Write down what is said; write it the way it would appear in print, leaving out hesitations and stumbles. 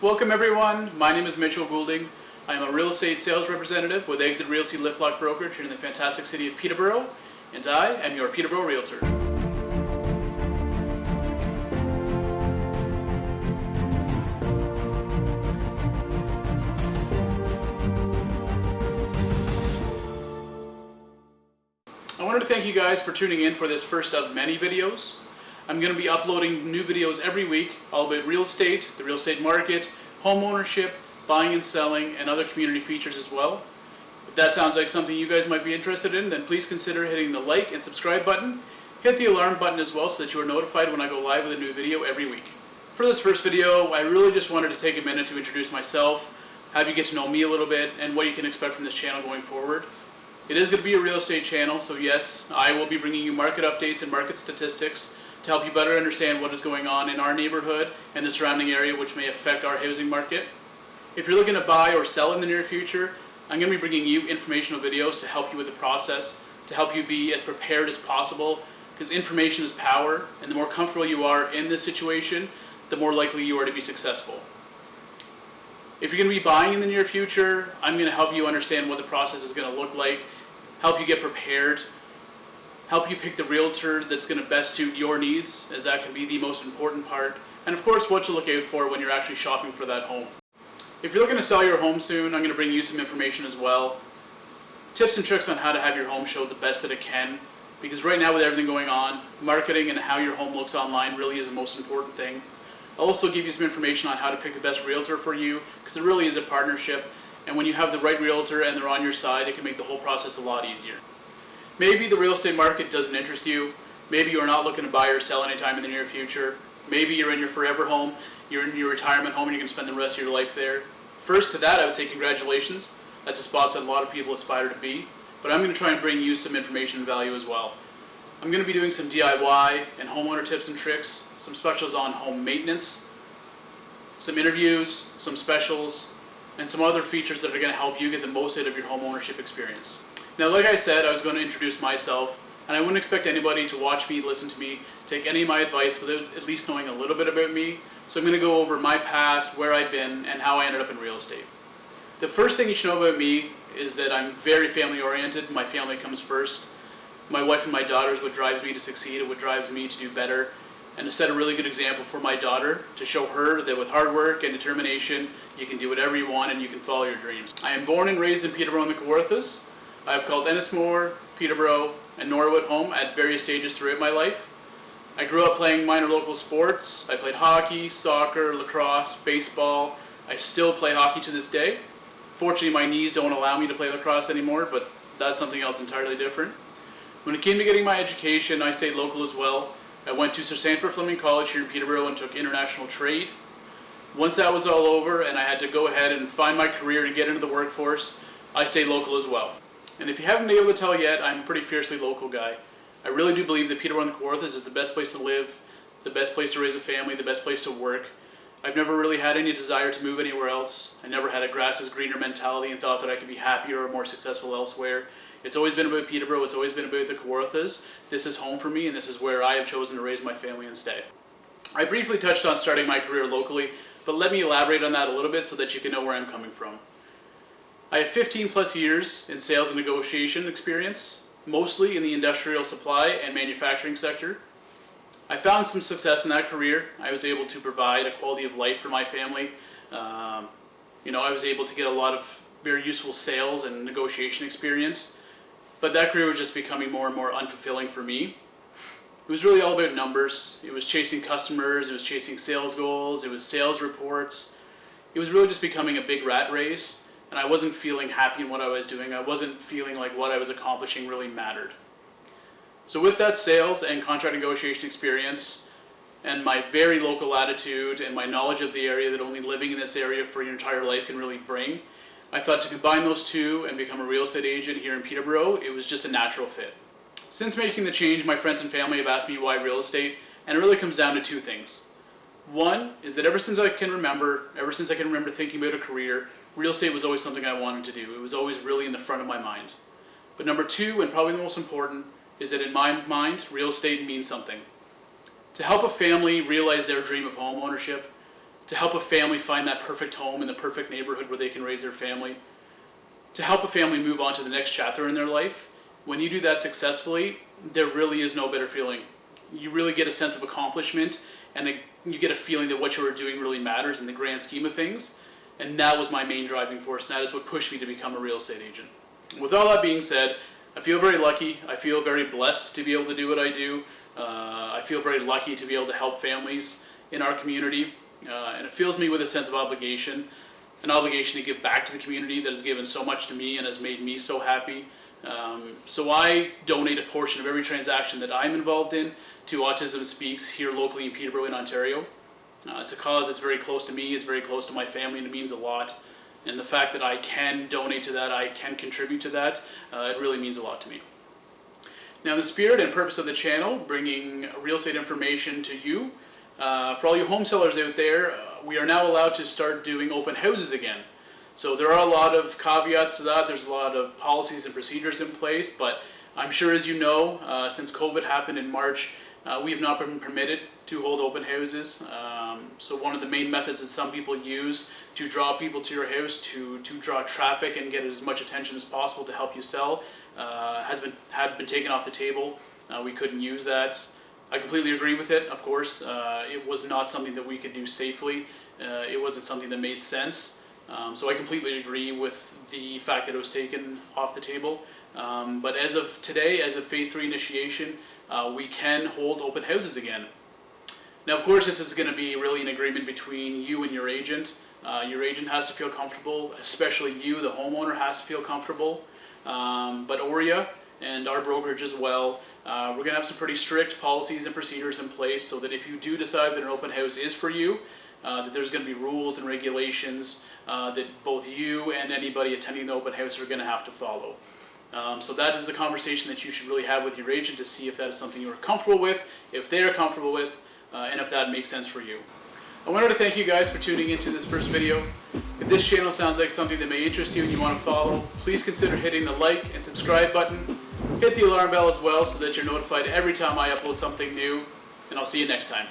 Welcome everyone, my name is Mitchell Goulding. I am a real estate sales representative with EXIT Realty Liftlock Brokerage here in the fantastic city of Peterborough, and I am your Peterborough Realtor. I wanted to thank you guys for tuning in for this first of many videos. I'm going to be uploading new videos every week all about real estate, the real estate market, home ownership, buying and selling, and other community features as well. If that sounds like something you guys might be interested in, then please consider hitting the like and subscribe button. Hit the alarm button as well so that you are notified when I go live with a new video every week. For this first video, I really just wanted to take a minute to introduce myself, have you get to know me a little bit, and what you can expect from this channel going forward. It is going to be a real estate channel, so yes, I will be bringing you market updates and market statistics to help you better understand what is going on in our neighborhood and the surrounding area, which may affect our housing market. If you're looking to buy or sell in the near future, I'm going to be bringing you informational videos to help you with the process, to help you be as prepared as possible, because information is power, and the more comfortable you are in this situation, the more likely you are to be successful. If you're going to be buying in the near future, I'm going to help you understand what the process is going to look like, help you get prepared, help you pick the realtor that's going to best suit your needs, as that can be the most important part, and of course what to look out for when you're actually shopping for that home. If you're looking to sell your home soon, I'm going to bring you some information as well. Tips and tricks on how to have your home show the best that it can, because right now with everything going on, marketing and how your home looks online really is the most important thing. I'll also give you some information on how to pick the best realtor for you, because it really is a partnership, and when you have the right realtor and they're on your side, it can make the whole process a lot easier. Maybe the real estate market doesn't interest you. Maybe you're not looking to buy or sell anytime in the near future. Maybe you're in your forever home, you're in your retirement home, and you're going to spend the rest of your life there. First to that, I would say congratulations. That's a spot that a lot of people aspire to be. But I'm going to try and bring you some information and value as well. I'm going to be doing some DIY and homeowner tips and tricks, some specials on home maintenance, some interviews, some specials, and some other features that are going to help you get the most out of your home ownership experience. Now, like I said, I was going to introduce myself, and I wouldn't expect anybody to watch me, listen to me, take any of my advice without at least knowing a little bit about me. So I'm going to go over my past, where I've been, and how I ended up in real estate. The first thing you should know about me is that I'm very family oriented. My family comes first. My wife and my daughter is what drives me to succeed, and what drives me to do better, and to set a really good example for my daughter, to show her that with hard work and determination, you can do whatever you want and you can follow your dreams. I am born and raised in Peterborough in the Kawarthas. I've called Ennismore, Peterborough, and Norwood home at various stages throughout my life. I grew up playing minor local sports. I played hockey, soccer, lacrosse, baseball. I still play hockey to this day. Fortunately, my knees don't allow me to play lacrosse anymore, but that's something else entirely different. When it came to getting my education, I stayed local as well. I went to Sir Sanford Fleming College here in Peterborough and took international trade. Once that was all over and I had to go ahead and find my career and get into the workforce, I stayed local as well. And if you haven't been able to tell yet, I'm a pretty fiercely local guy. I really do believe that Peterborough and the Kawarthas is the best place to live, the best place to raise a family, the best place to work. I've never really had any desire to move anywhere else. I never had a grass is greener mentality and thought that I could be happier or more successful elsewhere. It's always been about Peterborough, it's always been about the Kawarthas. This is home for me, and this is where I have chosen to raise my family and stay. I briefly touched on starting my career locally, but let me elaborate on that a little bit so that you can know where I'm coming from. I have 15 plus years in sales and negotiation experience, mostly in the industrial supply and manufacturing sector. I found some success in that career. I was able to provide a quality of life for my family. I was able to get a lot of very useful sales and negotiation experience, but that career was just becoming more and more unfulfilling for me. It was really all about numbers. It was chasing customers, it was chasing sales goals, it was sales reports. It was really just becoming a big rat race. And I wasn't feeling happy in what I was doing. I wasn't feeling like what I was accomplishing really mattered. So with that sales and contract negotiation experience, and my very local attitude and my knowledge of the area that only living in this area for your entire life can really bring, I thought to combine those two and become a real estate agent here in Peterborough, it was just a natural fit. Since making the change, my friends and family have asked me why real estate, and it really comes down to two things. One is that ever since I can remember thinking about a career, real estate was always something I wanted to do. It was always really in the front of my mind. But number two, and probably the most important, is that in my mind, real estate means something. To help a family realize their dream of home ownership, to help a family find that perfect home in the perfect neighborhood where they can raise their family, to help a family move on to the next chapter in their life. When you do that successfully, there really is no better feeling. You really get a sense of accomplishment, and you get a feeling that what you are doing really matters in the grand scheme of things. And that was my main driving force, and that is what pushed me to become a real estate agent. With all that being said, I feel very lucky. I feel very blessed to be able to do what I do. I feel very lucky to be able to help families in our community. And it fills me with a sense of obligation, an obligation to give back to the community that has given so much to me and has made me so happy. So I donate a portion of every transaction that I'm involved in to Autism Speaks here locally in Peterborough in Ontario. It's a cause that's very close to me, it's very close to my family, and it means a lot. And the fact that I can donate to that, I can contribute to that, it really means a lot to me. Now, in the spirit and purpose of the channel, bringing real estate information to you, for all you home sellers out there, we are now allowed to start doing open houses again. So there are a lot of caveats to that. There's a lot of policies and procedures in place, but I'm sure, as you know, since COVID happened in March, we have not been permitted to hold open houses. So one of the main methods that some people use to draw people to your house, to draw traffic and get as much attention as possible to help you sell, had been taken off the table. We couldn't use that. I completely agree with it, of course. It was not something that we could do safely. It wasn't something that made sense. So I completely agree with the fact that it was taken off the table. But as of today, as of phase 3 initiation, we can hold open houses again. Now, of course, this is going to be really an agreement between you and your agent. Your agent has to feel comfortable, especially you, the homeowner, has to feel comfortable. But ORIA and our brokerage as well, we're going to have some pretty strict policies and procedures in place so that if you do decide that an open house is for you, that there's going to be rules and regulations that both you and anybody attending the open house are going to have to follow. So that is the conversation that you should really have with your agent to see if that is something you are comfortable with, if they are comfortable with, and if that makes sense for you. I wanted to thank you guys for tuning into this first video. If this channel sounds like something that may interest you and you want to follow, please consider hitting the like and subscribe button. Hit the alarm bell as well so that you're notified every time I upload something new, and I'll see you next time.